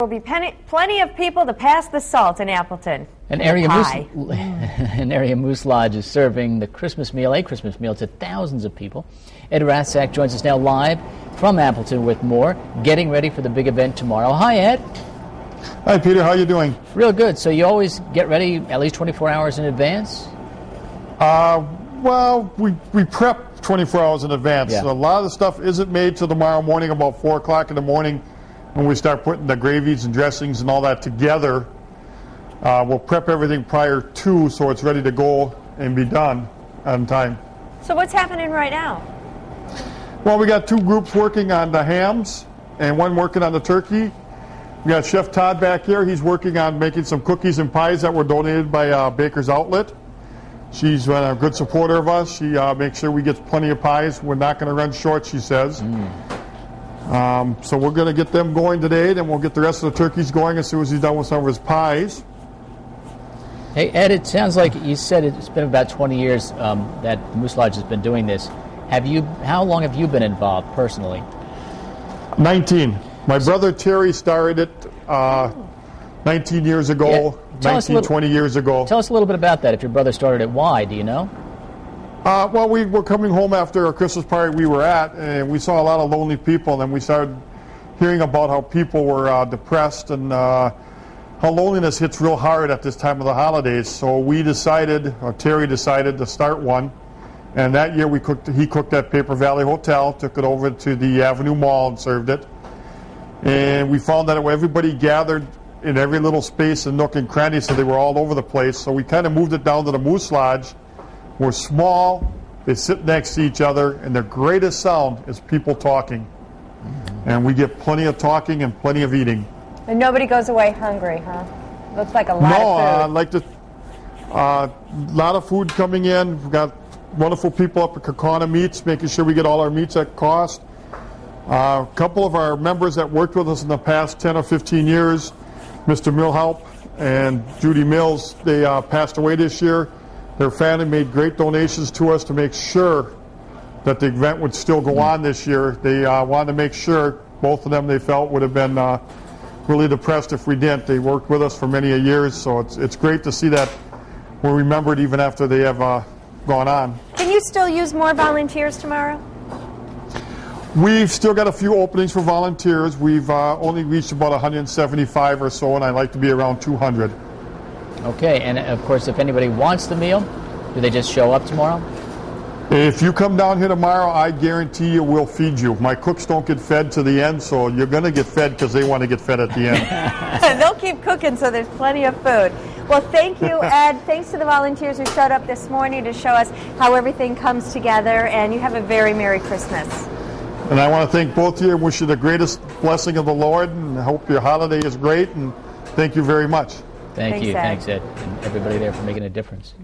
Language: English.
There will be plenty of people to pass the salt in Appleton. An area Moose Lodge is serving a Christmas meal to thousands of people. Ed Ratzak joins us now live from Appleton with more, getting ready for the big event tomorrow. Hi, Ed. Hi, Peter. How you doing? Real good. So you always get ready at least 24 hours in advance? Well, we prep 24 hours in advance. Yeah. So a lot of the stuff isn't made till tomorrow morning about 4 o'clock in the morning when we start putting the gravies and dressings and all that together. We'll prep everything prior to so it's ready to go and be done on time. So what's happening right now? Well, we got 2 groups working on the hams and 1 working on the turkey. We got Chef Todd back here. He's working on making some cookies and pies that were donated by Baker's Outlet. She's been a good supporter of us. She makes sure we get plenty of pies. We're not going to run short, she says. So we're going to get them going today, then we'll get the rest of the turkeys going as soon as he's done with some of his pies. Hey, Ed, it sounds like you said it's been about 20 years that Moose Lodge has been doing this. How long have you been involved personally? 19. My brother Terry started it 19 years ago, 20 years ago. Tell us a little bit about that. If your brother started it, why? Do you know? Well, we were coming home after a Christmas party we were at, and we saw a lot of lonely people, and then we started hearing about how people were depressed and how loneliness hits real hard at this time of the holidays. So we decided, or Terry decided, to start one. And that year he cooked at Paper Valley Hotel, took it over to the Avenue Mall and served it. And we found that everybody gathered in every little space and nook and cranny, so they were all over the place. So we kind of moved it down to the Moose Lodge. We're small, they sit next to each other, and their greatest sound is people talking. And we get plenty of talking and plenty of eating. And nobody goes away hungry, huh? Looks like a lot of food. A lot of food coming in. We've got wonderful people up at Kakana Meats, making sure we get all our meats at cost. A couple of our members that worked with us in the past 10 or 15 years, Mr. Millhaupt and Judy Mills, they passed away this year. Their family made great donations to us to make sure that the event would still go on this year. They wanted to make sure, both of them they felt would have been really depressed if we didn't. They worked with us for many years, so it's great to see that we're remembered even after they have gone on. Can you still use more volunteers tomorrow? We've still got a few openings for volunteers. We've only reached about 175 or so, and I'd like to be around 200. Okay, and of course, if anybody wants the meal, do they just show up tomorrow? If you come down here tomorrow, I guarantee you we'll feed you. My cooks don't get fed to the end, so you're going to get fed because they want to get fed at the end. They'll keep cooking, so there's plenty of food. Well, thank you, Ed. Thanks to the volunteers who showed up this morning to show us how everything comes together, and you have a very Merry Christmas. And I want to thank both of you and wish you the greatest blessing of the Lord, and I hope your holiday is great, and thank you very much. Thank you. Ed. Thanks, Ed, and everybody there for making a difference.